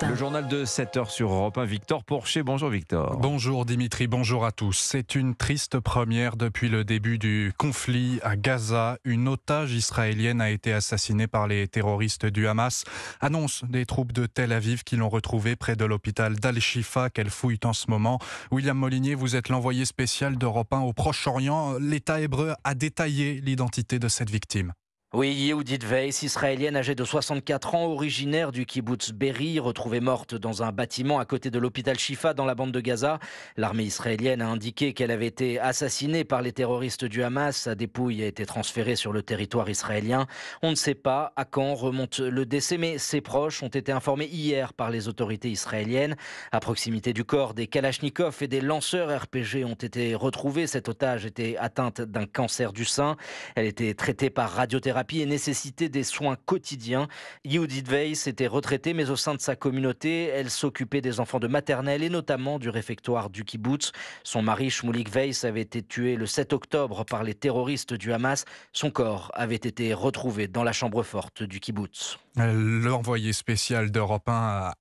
Le journal de 7h sur Europe 1, Victor Porcher. Bonjour Victor. Bonjour Dimitri, bonjour à tous. C'est une triste première depuis le début du conflit à Gaza. Une otage israélienne a été assassinée par les terroristes du Hamas. Annonce des troupes de Tel Aviv qui l'ont retrouvée près de l'hôpital d'Al-Shifa qu'elles fouillent en ce moment. William Molinier, vous êtes l'envoyé spécial d'Europe 1 au Proche-Orient. L'État hébreu a détaillé l'identité de cette victime. Oui, Yehudit Weiss, israélienne âgée de 64 ans, originaire du kibbutz Be'eri, retrouvée morte dans un bâtiment à côté de l'hôpital Shifa dans la bande de Gaza. L'armée israélienne a indiqué qu'elle avait été assassinée par les terroristes du Hamas. Sa dépouille a été transférée sur le territoire israélien. On ne sait pas à quand remonte le décès, mais ses proches ont été informés hier par les autorités israéliennes. À proximité du corps, des kalachnikovs et des lanceurs RPG ont été retrouvés. Cette otage était atteinte d'un cancer du sein. Elle était traitée par radiothérapie et nécessitait des soins quotidiens. Yehudit Weiss était retraitée, mais au sein de sa communauté, elle s'occupait des enfants de maternelle et notamment du réfectoire du kibbutz. Son mari, Shmulik Weiss, avait été tué le 7 octobre par les terroristes du Hamas. Son corps avait été retrouvé dans la chambre forte du kibbutz. L'envoyé spécial d'Europe 1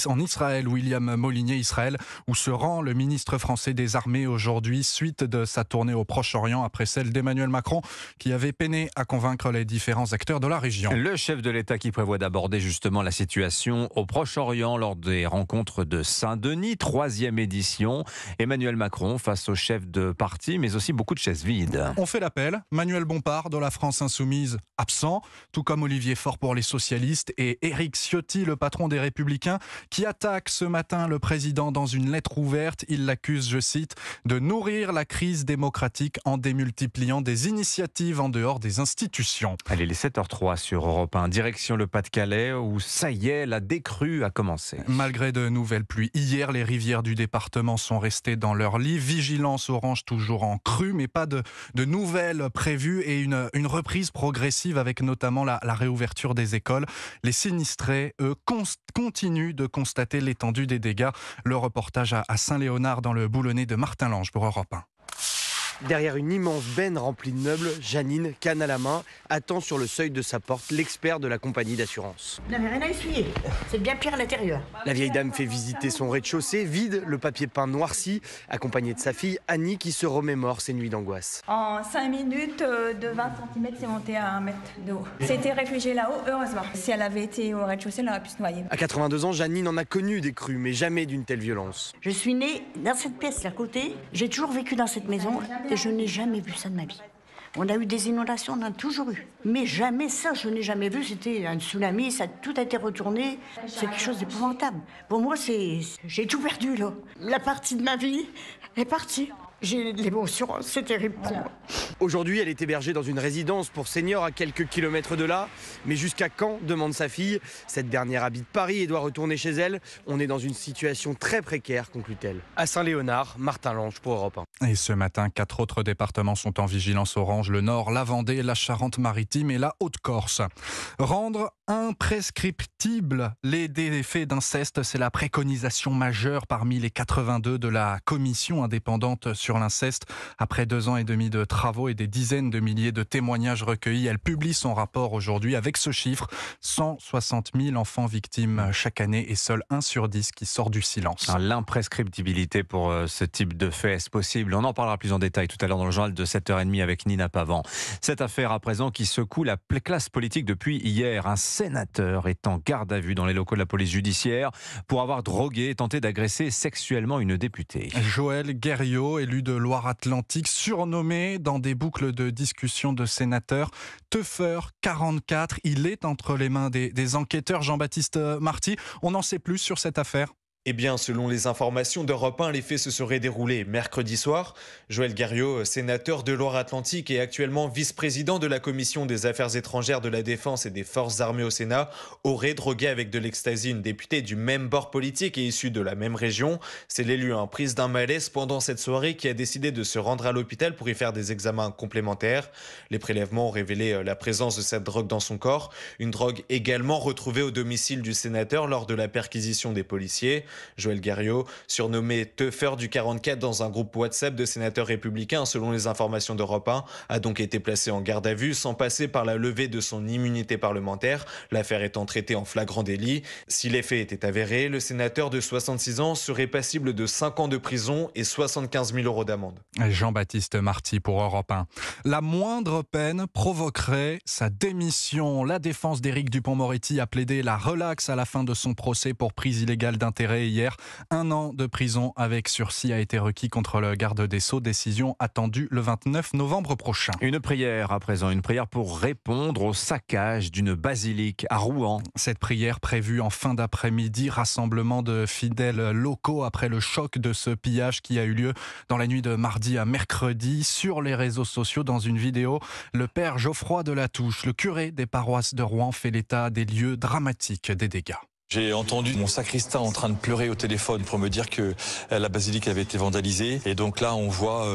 en Israël, William Molinier, Israël, où se rend le ministre français des Armées aujourd'hui, suite de sa tournée au Proche-Orient après celle d'Emmanuel Macron, qui avait peiné à convaincre les différents acteurs de la région. Le chef de l'État qui prévoit d'aborder justement la situation au Proche-Orient lors des rencontres de Saint-Denis, 3e édition. Emmanuel Macron face au chef de parti, mais aussi beaucoup de chaises vides. On fait l'appel. Manuel Bompard de la France Insoumise, absent, tout comme Olivier Faure pour les socialistes et Éric Ciotti, le patron des Républicains, qui attaque ce matin le président dans une lettre ouverte. Il l'accuse, je cite, de nourrir la crise démocratique en démultipliant des initiatives en dehors des institutions. Allez, les 7h03 sur Europe 1, direction le Pas-de-Calais, où ça y est, la décrue a commencé. Malgré de nouvelles pluies, hier, les rivières du département sont restées dans leur lit. Vigilance orange toujours en crue, mais pas de nouvelles prévues et une reprise progressive avec notamment la réouverture des écoles. Les sinistrés, eux, continuent de constater l'étendue des dégâts. Le reportage à Saint-Léonard dans le Boulonnais de Martin Lange pour Europe 1. Derrière une immense benne remplie de meubles, Janine, canne à la main, attend sur le seuil de sa porte l'expert de la compagnie d'assurance. Vous n'avez rien à essuyer, c'est bien pire à l'intérieur. La vieille dame fait visiter son rez-de-chaussée, vide, le papier peint noirci, accompagnée de sa fille Annie qui se remémore ses nuits d'angoisse. En 5 minutes, de 20 cm, c'est monté à 1 mètre de haut. C'était réfugié là-haut, heureusement. Si elle avait été au rez-de-chaussée, elle aurait pu se noyer. À 82 ans, Janine en a connu des crues, mais jamais d'une telle violence. Je suis née dans cette pièce à côté, j'ai toujours vécu dans cette maison et je n'ai jamais vu ça de ma vie. On a eu des inondations, on en a toujours eu. Mais jamais ça, je n'ai jamais vu. C'était un tsunami, ça tout a été retourné. C'est quelque chose d'épouvantable. Pour moi, j'ai tout perdu, là. La partie de ma vie est partie. J'ai l'émotion, c'est terrible pour moi. Aujourd'hui, elle est hébergée dans une résidence pour seniors à quelques kilomètres de là. Mais jusqu'à quand, demande sa fille. Cette dernière habite Paris et doit retourner chez elle. On est dans une situation très précaire, conclut-elle. À Saint-Léonard, Martin Lange pour Europe 1. Et ce matin, 4 autres départements sont en vigilance orange. Le Nord, la Vendée, la Charente-Maritime et la Haute-Corse. Rendre imprescriptible les faits d'inceste, c'est la préconisation majeure parmi les 82 de la commission indépendante sur l'inceste. Après 2 ans et demi de travaux et des dizaines de milliers de témoignages recueillis, elle publie son rapport aujourd'hui avec ce chiffre, 160 000 enfants victimes chaque année et seul 1 sur 10 qui sort du silence. L'imprescriptibilité pour ce type de fait, est-ce possible? On en parlera plus en détail tout à l'heure dans le journal de 7h30 avec Nina Pavant. Cette affaire à présent qui secoue la classe politique depuis hier. Un sénateur est en garde à vue dans les locaux de la police judiciaire pour avoir drogué et tenté d'agresser sexuellement une députée. Joël Guerriot, élu de Loire-Atlantique, surnommé dans des boucles de discussion de sénateurs Teufeur 44. Il est entre les mains des enquêteurs. Jean-Baptiste Marty, on en sait plus sur cette affaire? Eh bien, selon les informations d'Europe 1, les faits se seraient déroulés mercredi soir. Joël Guerriot, sénateur de Loire-Atlantique et actuellement vice-président de la Commission des Affaires étrangères, de la Défense et des Forces armées au Sénat, aurait drogué avec de l'ecstasy une députée du même bord politique et issue de la même région. C'est l'élu prise d'un malaise pendant cette soirée qui a décidé de se rendre à l'hôpital pour y faire des examens complémentaires. Les prélèvements ont révélé la présence de cette drogue dans son corps. Une drogue également retrouvée au domicile du sénateur lors de la perquisition des policiers. Joël Guerriau, surnommé teufeur du 44 dans un groupe WhatsApp de sénateurs républicains, selon les informations d'Europe 1, a donc été placé en garde à vue sans passer par la levée de son immunité parlementaire, l'affaire étant traitée en flagrant délit. Si les faits étaient avérés, le sénateur de 66 ans serait passible de 5 ans de prison et 75 000 € d'amende. Jean-Baptiste Marty pour Europe 1. La moindre peine provoquerait sa démission. La défense d'Éric Dupond-Moretti a plaidé la relaxe à la fin de son procès pour prise illégale d'intérêt hier. 1 an de prison avec sursis a été requis contre le garde des Sceaux. Décision attendue le 29 novembre prochain. Une prière à présent, une prière pour répondre au saccage d'une basilique à Rouen. Cette prière prévue en fin d'après-midi, rassemblement de fidèles locaux après le choc de ce pillage qui a eu lieu dans la nuit de mardi à mercredi. Sur les réseaux sociaux, dans une vidéo, le père Geoffroy de la Touche, le curé des paroisses de Rouen, fait l'état des lieux dramatiques des dégâts. J'ai entendu mon sacristain en train de pleurer au téléphone pour me dire que la basilique avait été vandalisée. Et donc là, on voit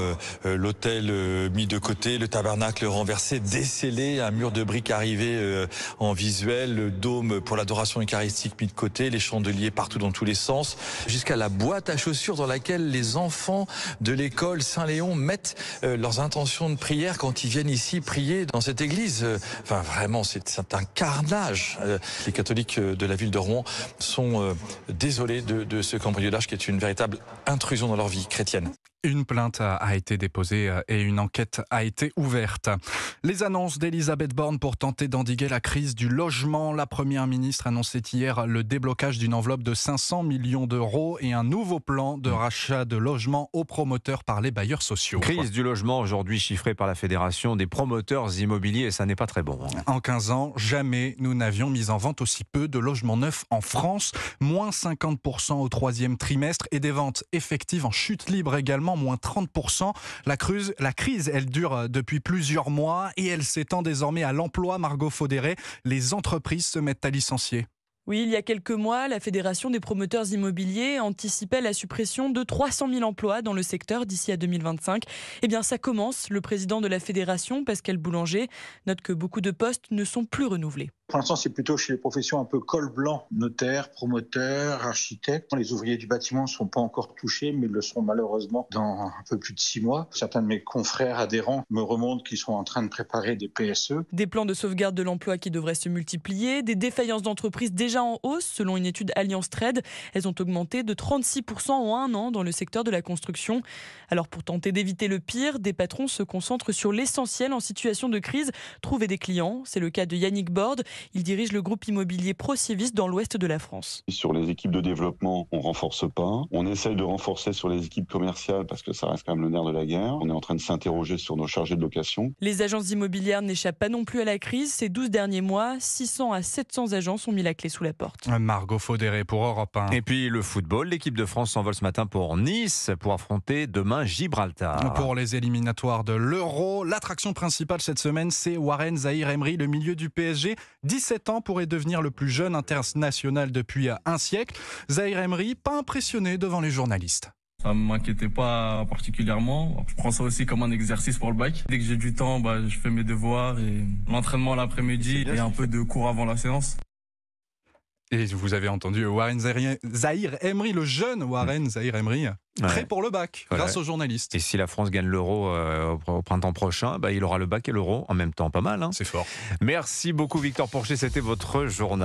l'autel mis de côté, le tabernacle renversé, décellé, un mur de briques arrivé en visuel, le dôme pour l'adoration eucharistique mis de côté, les chandeliers partout dans tous les sens, jusqu'à la boîte à chaussures dans laquelle les enfants de l'école Saint-Léon mettent leurs intentions de prière quand ils viennent ici prier dans cette église. Enfin, vraiment, c'est un carnage. Les catholiques de la ville de Rouen sont désolés de ce cambriolage qui est une véritable intrusion dans leur vie chrétienne. Une plainte a été déposée et une enquête a été ouverte. Les annonces d'Elisabeth Borne pour tenter d'endiguer la crise du logement. La première ministre annonçait hier le déblocage d'une enveloppe de 500 millions d'euros et un nouveau plan de rachat de logements aux promoteurs par les bailleurs sociaux. Crise du logement aujourd'hui chiffrée par la Fédération des promoteurs immobiliers et ça n'est pas très bon. En 15 ans, jamais nous n'avions mis en vente aussi peu de logements neufs en France. Moins 50% au 3e trimestre et des ventes effectives en chute libre également. Moins 30%. La crise, elle dure depuis plusieurs mois et elle s'étend désormais à l'emploi. Margot Faudéré, les entreprises se mettent à licencier. Oui, il y a quelques mois, la Fédération des promoteurs immobiliers anticipait la suppression de 300 000 emplois dans le secteur d'ici à 2025. Eh bien, ça commence. Le président de la Fédération, Pascal Boulanger, note que beaucoup de postes ne sont plus renouvelés. Pour l'instant, c'est plutôt chez les professions un peu col blanc, notaires, promoteurs, architectes. Les ouvriers du bâtiment ne sont pas encore touchés, mais le seront malheureusement dans un peu plus de 6 mois. Certains de mes confrères adhérents me remontent qu'ils sont en train de préparer des PSE. Des plans de sauvegarde de l'emploi qui devraient se multiplier, des défaillances d'entreprises déjà en hausse, selon une étude Alliance Trade. Elles ont augmenté de 36% en 1 an dans le secteur de la construction. Alors pour tenter d'éviter le pire, des patrons se concentrent sur l'essentiel en situation de crise, trouver des clients. C'est le cas de Yannick Borde. Il dirige le groupe immobilier Procivis dans l'ouest de la France. Sur les équipes de développement, on ne renforce pas. On essaye de renforcer sur les équipes commerciales parce que ça reste quand même le nerf de la guerre. On est en train de s'interroger sur nos chargés de location. Les agences immobilières n'échappent pas non plus à la crise. Ces 12 derniers mois, 600 à 700 agences ont mis la clé sous la porte. Margot Faudéré pour Europe 1. Et puis le football, l'équipe de France s'envole ce matin pour Nice pour affronter demain Gibraltar. Pour les éliminatoires de l'Euro, l'attraction principale cette semaine, c'est Warren Zahir-Emery, le milieu du PSG. 17 ans pourrait devenir le plus jeune international depuis un siècle. Zahir-Emery, pas impressionné devant les journalistes. Ça ne m'inquiétait pas particulièrement. Je prends ça aussi comme un exercice pour le bac. Dès que j'ai du temps, je fais mes devoirs et l'entraînement l'après-midi et un peu de cours avant la séance. Et vous avez entendu Warren Zahir-Emery, le jeune Warren Zahir-Emery, prêt pour le bac, grâce aux journalistes. Et si la France gagne l'Euro au printemps prochain, il aura le bac et l'Euro en même temps. Pas mal, hein ? C'est fort. Merci beaucoup Victor Pourchet, c'était votre journal.